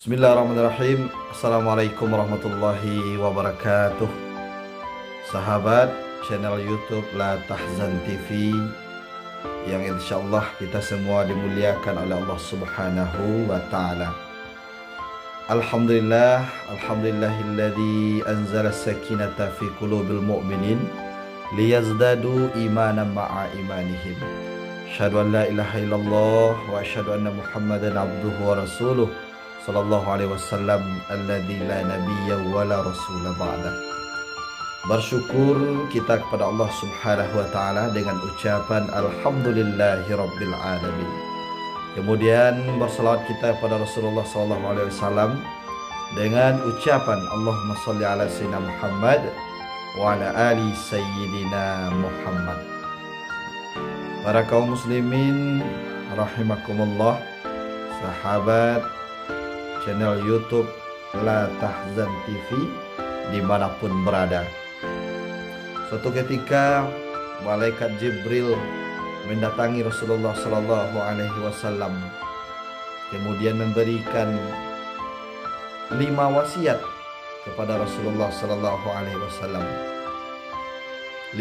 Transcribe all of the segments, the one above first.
Bismillahirrahmanirrahim. Assalamualaikum warahmatullahi wabarakatuh. Sahabat channel YouTube La Tahzan TV, yang insyaallah kita semua dimuliakan oleh Allah Subhanahu wa taala. Alhamdulillahilladzi anzala sakinata fi qulubil mu'minin liyazdadu imanan ma'a imanihim. Asyhadu an la ilaha illallah wa asyhadu anna Muhammadan abduhu wa rasuluh sallallahu alaihi wasallam alladzi la nabiyya wa la rasula ba'dah. Bersyukur kita kepada Allah Subhanahu wa taala dengan ucapan alhamdulillahirabbil alamin. Kemudian bersalawat kita kepada Rasulullah sallallahu alaihi wasallam dengan ucapan Allahumma shalli ala sayyidina Muhammad wa ala ali sayyidina Muhammad. Para kaum muslimin rahimakumullah, sahabat channel YouTube La Tahzan TV dimanapun berada. Suatu ketika malaikat Jibril mendatangi Rasulullah Sallallahu Alaihi Wasallam, kemudian memberikan 5 wasiat kepada Rasulullah Sallallahu Alaihi Wasallam.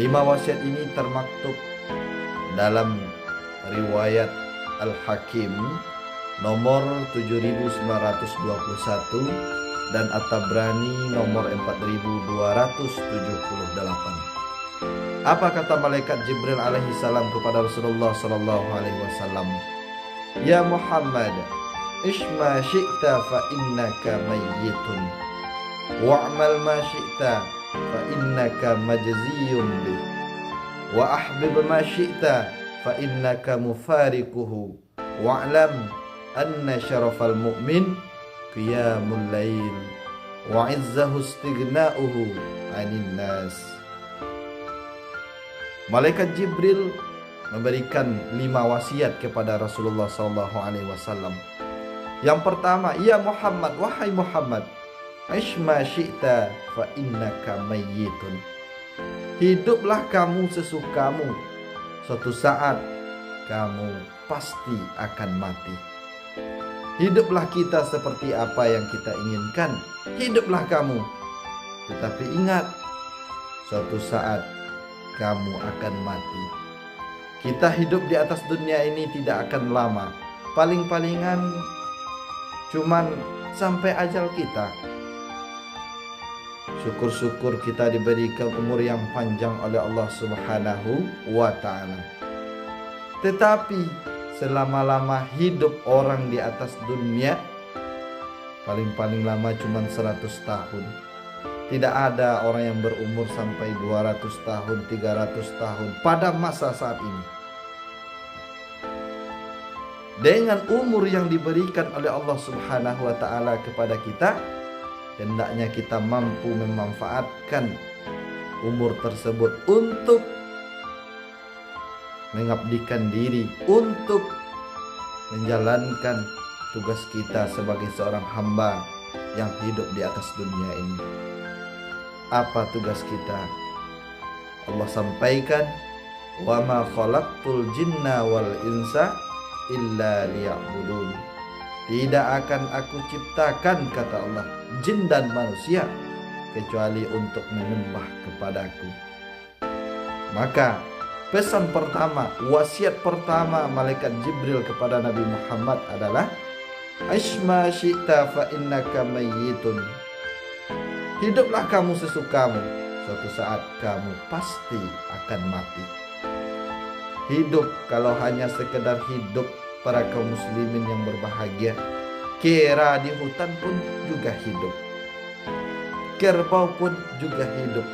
5 wasiat ini termaktub dalam riwayat Al-Hakim nomor 7921 dan At-Tabrani nomor 4278. Apa kata malaikat Jibril alaihi salam kepada Rasulullah sallallahu alaihi wasallam? Ya Muhammad, ishma syi'ta fa innaka mayyitun wa'mal ma syi'ta fa innaka majziyun bih wa ahbib ma syi'ta fa innaka mufariquhu wa'lam anna syarafal mu'min qiyamul lail wa izzahu istighna'uhu 'anil nas. Malaikat Jibril memberikan 5 wasiat kepada Rasulullah sallallahu alaihi wasallam. Yang pertama, ya Muhammad, wahai Muhammad, ishma syi'ta fa innaka mayyitun. Hiduplah kamu sesukamu, suatu saat kamu pasti akan mati. Hiduplah kita seperti apa yang kita inginkan, hiduplah kamu. Tetapi ingat, suatu saat kamu akan mati. Kita hidup di atas dunia ini tidak akan lama, paling-palingan cuman sampai ajal kita. Syukur-syukur kita diberikan umur yang panjang oleh Allah Subhanahu wa ta'ala. Tetapi selama-lama hidup orang di atas dunia, paling-paling lama cuma 100 tahun. Tidak ada orang yang berumur sampai 200 tahun, 300 tahun pada masa saat ini. Dengan umur yang diberikan oleh Allah Subhanahu wa ta'ala kepada kita, hendaknya kita mampu memanfaatkan umur tersebut untuk mengabdikan diri, untuk menjalankan tugas kita sebagai seorang hamba yang hidup di atas dunia ini. Apa tugas kita? Allah sampaikan, wa ma khalaqtul jinna wal insa illa liya'budun. Tidak akan aku ciptakan, kata Allah, jin dan manusia kecuali untuk menyembah kepadaku. Maka pesan pertama, wasiat pertama malaikat Jibril kepada Nabi Muhammad adalah ishma syi'ta fa innaka mayyitun. Hiduplah kamu sesukamu, suatu saat kamu pasti akan mati. Hidup kalau hanya sekedar hidup, para kaum muslimin yang berbahagia, kera di hutan pun juga hidup, kerbau pun juga hidup.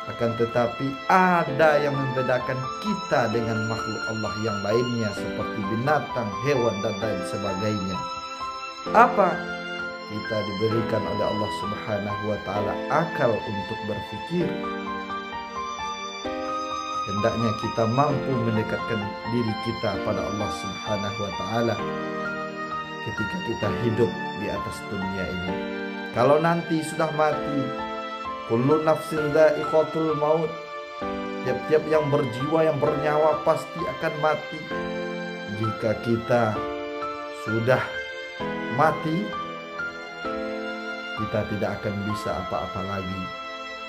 Akan tetapi ada yang membedakan kita dengan makhluk Allah yang lainnya seperti binatang, hewan, dan lain sebagainya. Apa? Kita diberikan oleh Allah Subhanahu wa ta'ala akal untuk berpikir. Hendaknya kita mampu mendekatkan diri kita pada Allah Subhanahu wa ta'ala ketika kita hidup di atas dunia ini. Kalau nanti sudah mati, kullu nafsin dha'iqatul maut, tiap-tiap yang berjiwa, yang bernyawa pasti akan mati. Jika kita sudah mati, kita tidak akan bisa apa-apa lagi.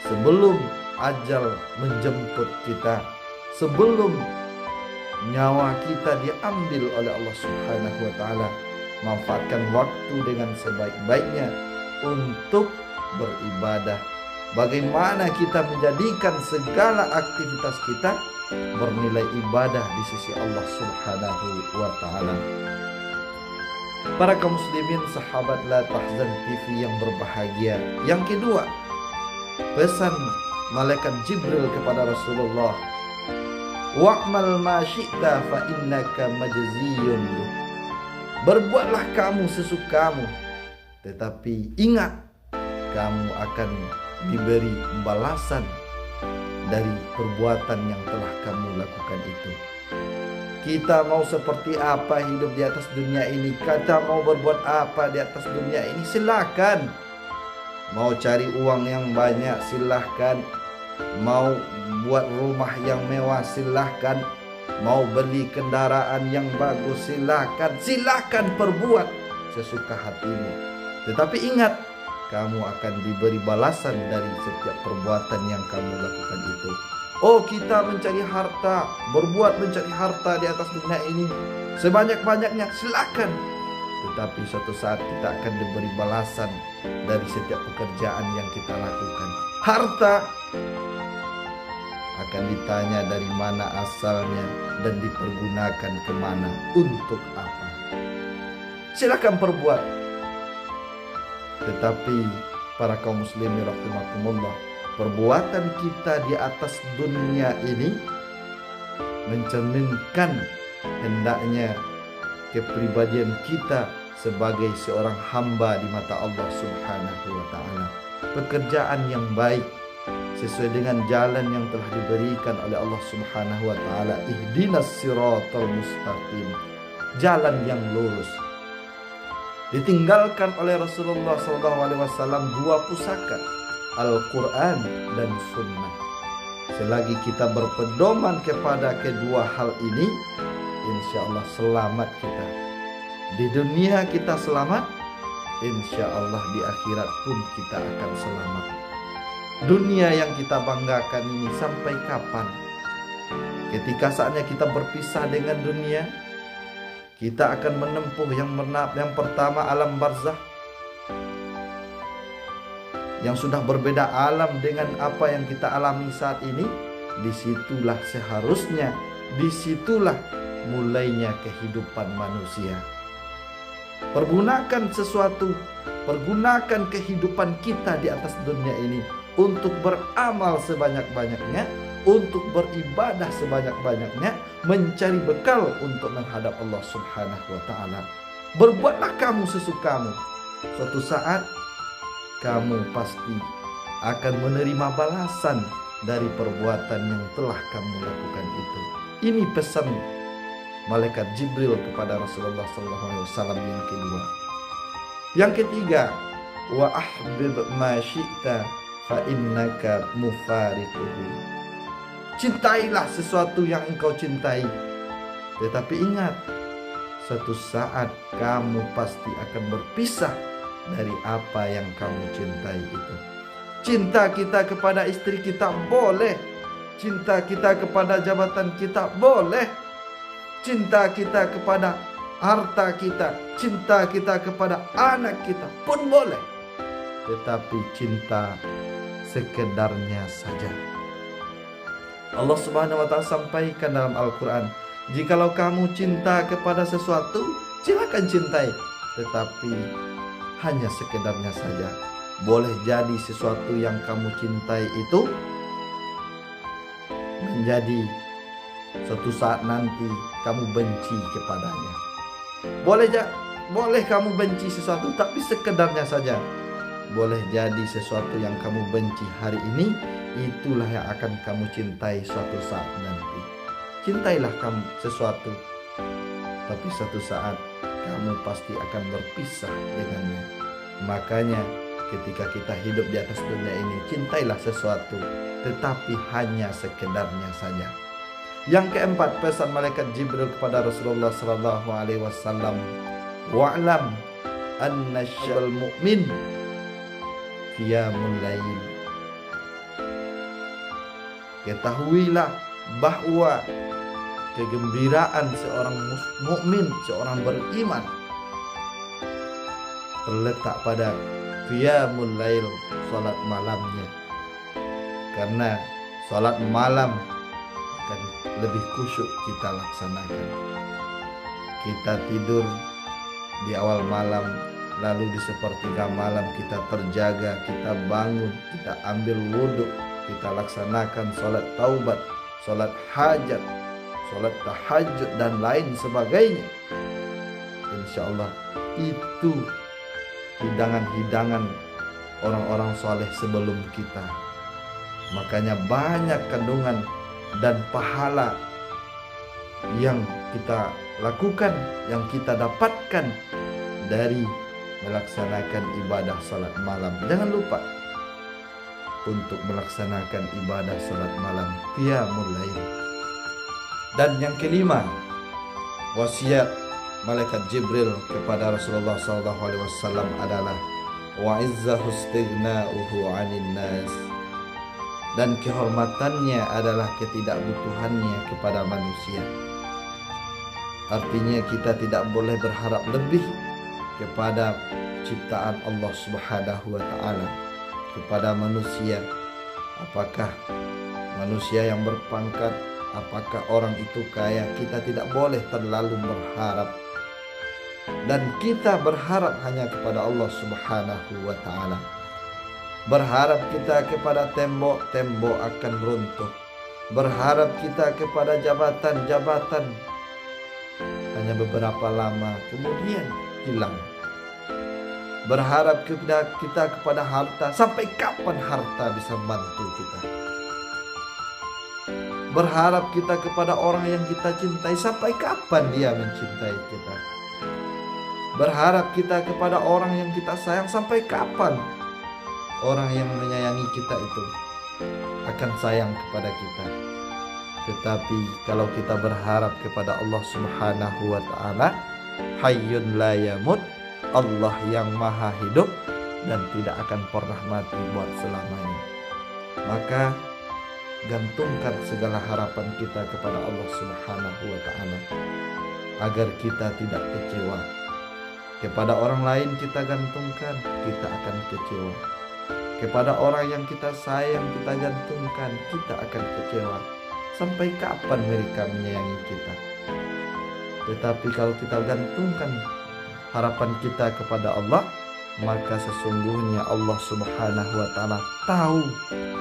Sebelum ajal menjemput kita, sebelum nyawa kita diambil oleh Allah Subhanahu wa ta'ala, manfaatkan waktu dengan sebaik-baiknya untuk beribadah. Bagaimana kita menjadikan segala aktivitas kita bernilai ibadah di sisi Allah Subhanahu wa ta'ala. Para kaum muslimin, sahabat La Tahzan TV yang berbahagia, yang kedua, pesan malaikat Jibril kepada Rasulullah, wa'mal ma syi'ta fa innaka majziyun. Berbuatlah kamu sesukamu, tetapi ingat, kamu akan diberi balasan dari perbuatan yang telah kamu lakukan itu. Kita mau seperti apa hidup di atas dunia ini, kita mau berbuat apa di atas dunia ini, silakan. Mau cari uang yang banyak, silahkan. Mau buat rumah yang mewah, silahkan. Mau beli kendaraan yang bagus, silahkan. Silahkan perbuat sesuka hatimu. Tetapi ingat, kamu akan diberi balasan dari setiap perbuatan yang kamu lakukan itu. Oh, kita mencari harta, berbuat mencari harta di atas dunia ini sebanyak-banyaknya, silakan. Tetapi suatu saat kita akan diberi balasan dari setiap pekerjaan yang kita lakukan. Harta akan ditanya dari mana asalnya dan dipergunakan kemana, untuk apa. Silakan perbuat. Tetapi para kaum muslimin rahimakumullah, perbuatan kita di atas dunia ini mencerminkan hendaknya kepribadian kita sebagai seorang hamba di mata Allah Subhanahu wa ta'ala. Pekerjaan yang baik sesuai dengan jalan yang telah diberikan oleh Allah Subhanahu wa ta'ala. Ihdinas siratal mustaqim, jalan yang lurus. Ditinggalkan oleh Rasulullah SAW dua pusaka, Al-Quran dan Sunnah. Selagi kita berpedoman kepada kedua hal ini, insya Allah selamat kita. Di dunia kita selamat, insya Allah di akhirat pun kita akan selamat. Dunia yang kita banggakan ini sampai kapan? Ketika saatnya kita berpisah dengan dunia, kita akan menempuh yang pertama alam barzakh, yang sudah berbeda alam dengan apa yang kita alami saat ini. Disitulah seharusnya, disitulah mulainya kehidupan manusia. Pergunakan sesuatu, pergunakan kehidupan kita di atas dunia ini untuk beramal sebanyak-banyaknya, untuk beribadah sebanyak-banyaknya, mencari bekal untuk menghadap Allah Subhanahu wa ta'ala. Berbuatlah kamu sesukamu. Suatu saat kamu pasti akan menerima balasan dari perbuatan yang telah kamu lakukan itu. Ini pesan malaikat Jibril kepada Rasulullah SAW yang kedua. Yang ketiga, wa ahbib ma syi'ta fa innaka mufariquhu. Cintailah sesuatu yang engkau cintai, tetapi ingat, suatu saat kamu pasti akan berpisah dari apa yang kamu cintai itu. Cinta kita kepada istri kita boleh, cinta kita kepada jabatan kita boleh, cinta kita kepada harta kita, cinta kita kepada anak kita pun boleh. Tetapi cinta sekedarnya saja. Allah Subhanahu wa ta'ala sampaikan dalam Al-Quran, jikalau kamu cinta kepada sesuatu, silakan cintai, tetapi hanya sekedarnya saja. Boleh jadi sesuatu yang kamu cintai itu menjadi suatu saat nanti kamu benci kepadanya. Boleh kamu benci sesuatu, tapi sekedarnya saja. Boleh jadi sesuatu yang kamu benci hari ini, itulah yang akan kamu cintai suatu saat nanti. Cintailah kamu sesuatu, tapi suatu saat kamu pasti akan berpisah dengannya. Makanya ketika kita hidup di atas dunia ini, cintailah sesuatu, tetapi hanya sekedarnya saja. Yang keempat, pesan malaikat Jibril kepada Rasulullah SAW, wa'lam anna syabal mu'min qiyamul lail. Ketahuilah bahwa kegembiraan seorang mukmin, seorang beriman terletak pada qiyamul lail, salat malamnya. Karena salat malam akan lebih khusyuk kita laksanakan. Kita tidur di awal malam, lalu di sepertiga malam kita terjaga, kita bangun, kita ambil wudhu, kita laksanakan salat taubat, salat hajat, salat tahajud dan lain sebagainya. Insya Allah itu hidangan-hidangan orang-orang soleh sebelum kita. Makanya banyak kandungan dan pahala yang kita lakukan, yang kita dapatkan dari melaksanakan ibadah salat malam. Jangan lupa untuk melaksanakan ibadah salat malam qiyamul lail. Dan yang kelima, wasiat malaikat Jibril kepada Rasulullah SAW adalah wa izzahu istighna'uhu 'anil nas. Dan kehormatannya adalah ketidakbutuhannya kepada manusia. Artinya kita tidak boleh berharap lebih kepada ciptaan Allah Subhanahu wa taala, kepada manusia. Apakah manusia yang berpangkat, apakah orang itu kaya, kita tidak boleh terlalu berharap. Dan kita berharap hanya kepada Allah Subhanahu wa taala. Berharap kita kepada tembok, tembok akan runtuh. Berharap kita kepada jabatan-jabatan hanya beberapa lama kemudian hilang. Berharap kita kepada harta, sampai kapan harta bisa membantu kita? Berharap kita kepada orang yang kita cintai, sampai kapan dia mencintai kita? Berharap kita kepada orang yang kita sayang, sampai kapan orang yang menyayangi kita itu akan sayang kepada kita? Tetapi kalau kita berharap kepada Allah Subhanahu wa taala, Hayyun la yamut, Allah yang maha hidup dan tidak akan pernah mati buat selamanya, maka gantungkan segala harapan kita kepada Allah Subhanahu wa taala agar kita tidak kecewa. Kepada orang lain kita gantungkan, kita akan kecewa. Kepada orang yang kita sayang kita gantungkan, kita akan kecewa. Sampai kapan mereka menyayangi kita? Tetapi kalau kita gantungkan harapan kita kepada Allah, maka sesungguhnya Allah Subhanahu wa taala tahu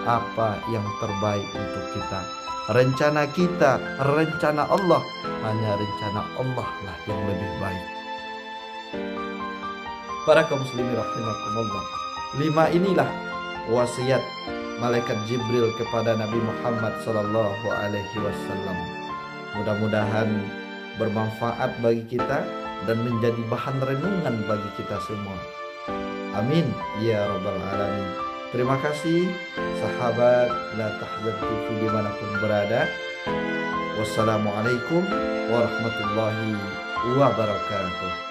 apa yang terbaik untuk kita. Rencana kita, rencana Allah, hanya rencana Allah lah yang lebih baik. Para kaum muslimin rahimakumullah, 5 inilah wasiat malaikat Jibril kepada Nabi Muhammad SAW. Mudah-mudahan bermanfaat bagi kita dan menjadi bahan renungan bagi kita semua. Amin ya rabbal alamin. Terima kasih sahabat La Tahzan TV dimanapun berada. Wassalamualaikum warahmatullahi wabarakatuh.